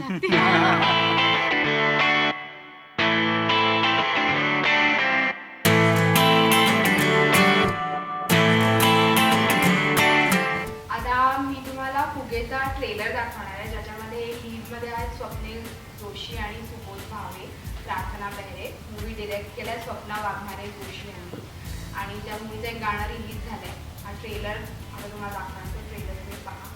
आता मी तुम्हाला फुगेचा ट्रेलर दाखवणार आहे, ज्याच्यामध्ये लीडमध्ये आहेत स्वप्नील जोशी आणि सुबोध भावे, प्रार्थना बेहरे. मूवी डिरेक्ट केलाय स्वप्ना वाघमारे जोशी यांनी आणि त्या मूवीचं एक गाणं रिलीज झालंय. हा ट्रेलर आता तुम्हाला दाखवणार, तो ट्रेलर तुम्ही पहा.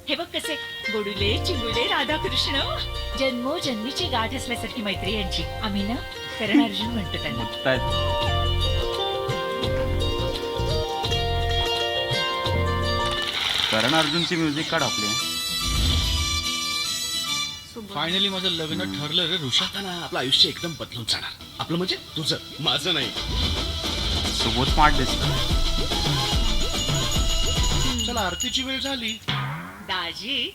हे बघ कसे गोडुले चिंगुले राधाकृष्ण, जन्मोजन्मीची गाठ असल्यासारखी मैत्री यांची. आम्ही ना करण अर्जुन म्हणतो त्यांना. करण अर्जुनची म्युझिक काढ आपली. फायनली माझं लग्न ठरलं रे ऋषा. आता ना आपलं आयुष्य एकदम बदलून जाणार. आपलं म्हणजे तुझं, माझं नाही. सुबोध स्मार्ट दिसतो. चला आरतीची वेळ झाली. दाजी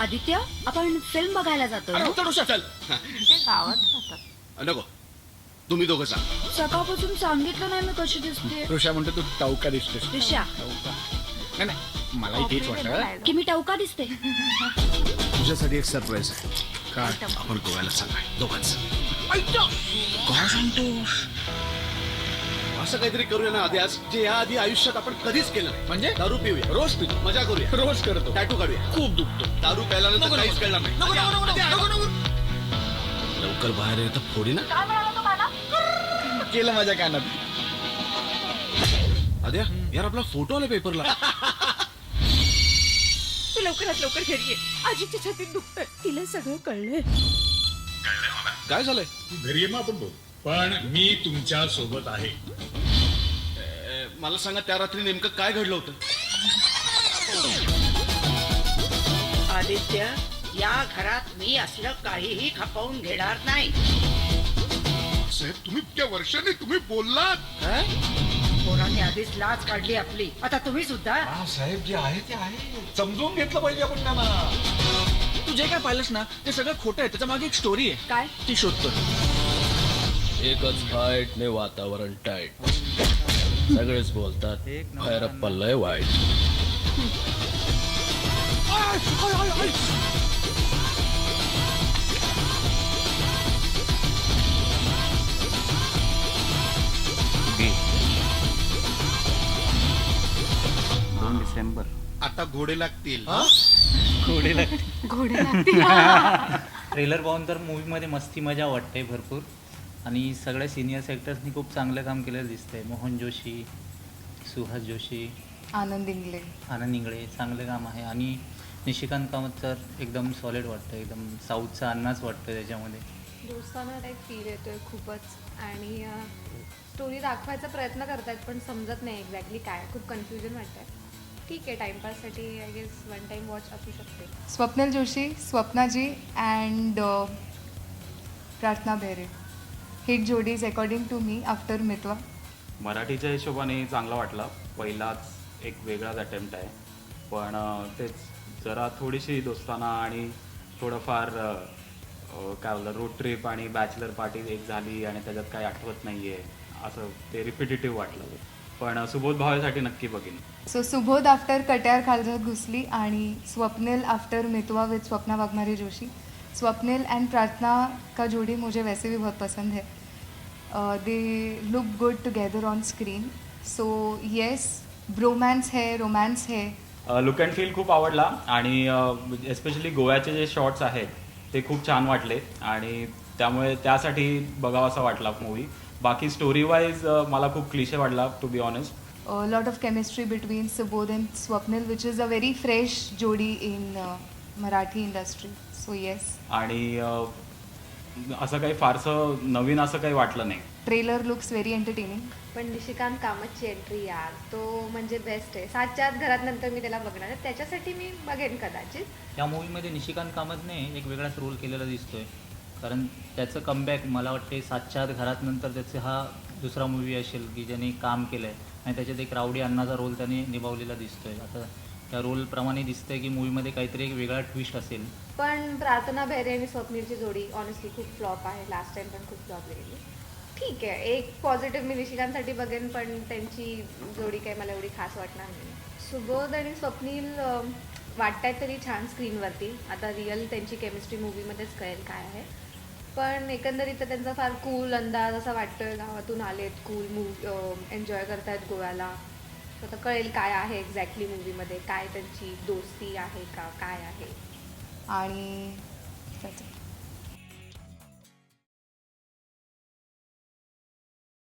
आदित्य, आपण फिल्म बघायला जातो अरे ना? उतर ऋषा, चल. गावात राहतात. नको, तुम्ही दोघं जा. सकाळपासून सांगितलं नाही मी कशी दिसते. ऋषा म्हणतो तू टाऊका दिसतेस. ऋषा, नाही नाही, मलाही तेच वाटतं. की मी टवका दिसते. तुझ्यासाठी एक सरप्राईज आहे. काय? आपण गोव्याला चाललोय दोघांच. काय सांगतोस? असं काहीतरी करूया ना आधी, आज जे या आधी आयुष्यात आपण कधीच केलं नाही. म्हणजे दारू पिऊया, रोज पितो, मजा करूया, रोज करतो. टॅटू काढूया. खूप दुखतो. दारू प्यायल्यानंतर काहीच कळणार नाही. लवकर बाहेर येतं फोडी ना. केलं माझ्या कानात. आद्या, यार आपला फोटो आला पेपरला. तू लवकरात लवकर घरी ये. आजीच्या छातीत दुखतंय. तिला सगळं कळलंय. काय झालंय? घरी ये मग आपण बोल. पण मी तुमच्या सोबत आहे. मला सांगा, त्या रात्री नेमकं काय घडलं होतं? आदित्य, या घरात मी असलं काहीही खपवून घेणार नाही. साहेब, तुम्ही इतक्या वर्षांनी तुम्ही बोललात. पोरांनी आधीच लाज काढली आपली, आता तुम्ही सुद्धा. साहेब, जे आहे ते आहे, समजून घेतलं पाहिजे आपण त्यांना. तू जे काय पाहिलंस ना ते सगळं खोटं आहे. त्याच्या मागे एक स्टोरी आहे. काय? ती शोधतो. एकच फाईट ने वातावरण टाईट. सगळेच बोलतात भैरप्पा लय वाईट. डिसेंबर. आता घोडे लागतील. घोडे लागतील. ट्रेलर पाहून तर मूवीमध्ये मस्ती मजा वाटते भरपूर आणि सगळ्या सिनियर ॲक्टर्सनी खूप चांगलं काम केलेलं दिसतंय. मोहन जोशी, सुहास जोशी, आनंद इंगले, आनंद इंगळे चांगलं काम आहे आणि निशिकांत कामत तर एकदम सॉलिड वाटतं. एकदम साऊथचा अन्नाच वाटतं त्याच्यामध्ये. दोस्ताना टाईप फील येतोय खूपच आणि स्टोरी दाखवायचा प्रयत्न करतायत पण समजत नाही एक्झॅक्टली काय. खूप कन्फ्युजन वाटतंय. ठीक आहे, टाइमपाससाठी I guess one time watch असू शकते. स्वप्नील जोशी, स्वप्नाजी अँड प्रार्थना बेहरे. हिट जोडीज according to me after Mitwa. मराठीच्या हिशोबाने चांगला वाटला. पहिलाच एक वेगळाच अटेम्प्ट आहे. पण तेच जरा थोडीशी दोस्ताना आणि थोडंफार काय बोललं रोड ट्रिप आणि बॅचलर पार्टी एक झाली आणि त्याच्यात काही आठवत नाही आहे असं ते रिपिटेटिव्ह वाटलं. पण सुबोध भावेसाठी नक्की बघीन. सो सुबोध आफ्टर कट्यार खालसात घुसली आणि Swapnil after Mitwa with Swapna Waghmare Joshi. Swapnil and Prarthana का जोड़ी मुझे वैसे भी बहुत पसंद है. They look good together on screen. So yes, bromance है, रोमॅन्स है. लुक अँड फील खूप आवडला आणि एस्पेशली गोव्याचे जे शॉट्स आहेत ते खूप छान वाटले आणि त्यामुळे त्यासाठी बघावा असा वाटला मूवी. बाकी स्टोरी वाईज मला खूप क्लिशे वाटला to be honest. Lot of chemistry between Subodh and Swapnil which is a very fresh जोडी in Marathi industry. So yes. आणि असं काही फारसं नवीन असं काही वाटलं नाही. Trailer looks very entertaining. पण निशिकांत कामतची एंट्री यार, तो म्हणजे बेस्ट आहे. 7च्या आत घरात नंतर मी त्याला बघणार आहे, त्याच्यासाठी मी बघेन कदाचित. या मूवीमध्ये निशिकांत कामतने एक वेगळाच रोल केलेला दिसतोय. कारण त्याचं कमबॅक मला वाटते 7च्या आत घरात नंतर त्याचा हा दुसरा मूवी असेल की ज्याने काम केलं आहे आणि त्याच्यात एक रावडी अण्णाचा रोल त्याने निभावलेला दिसतोय. आता त्या रोलप्रमाणे दिसतंय की मूवीमध्ये काहीतरी एक वेगळा ट्विस्ट असेल. पण प्रार्थना बेहरे आणि स्वप्नीलची जोडी ऑनेस्टली खूप फ्लॉप आहे. लास्ट टाइम पण खूप फ्लॉप गेली. ठीक आहे, एक पॉझिटिव्ह मी निशिकांसाठी बघेन, पण त्यांची जोडी काही मला एवढी खास वाटणार नाही. सुबोध आणि स्वप्नील वाटतायत तरी छान स्क्रीनवरती. आता रिअल त्यांची केमिस्ट्री मूवीमध्येच कळेल काय आहे. पण एकंदरीत तर त्यांचा फार कूल अंदाज असा वाटतोय. गावातून आलेत, कूल एन्जॉय करतायत गोव्याला. आता कळेल काय आहे एक्झॅक्टली मूवीमध्ये, काय त्यांची दोस्ती आहे का काय आहे. आणि त्याचं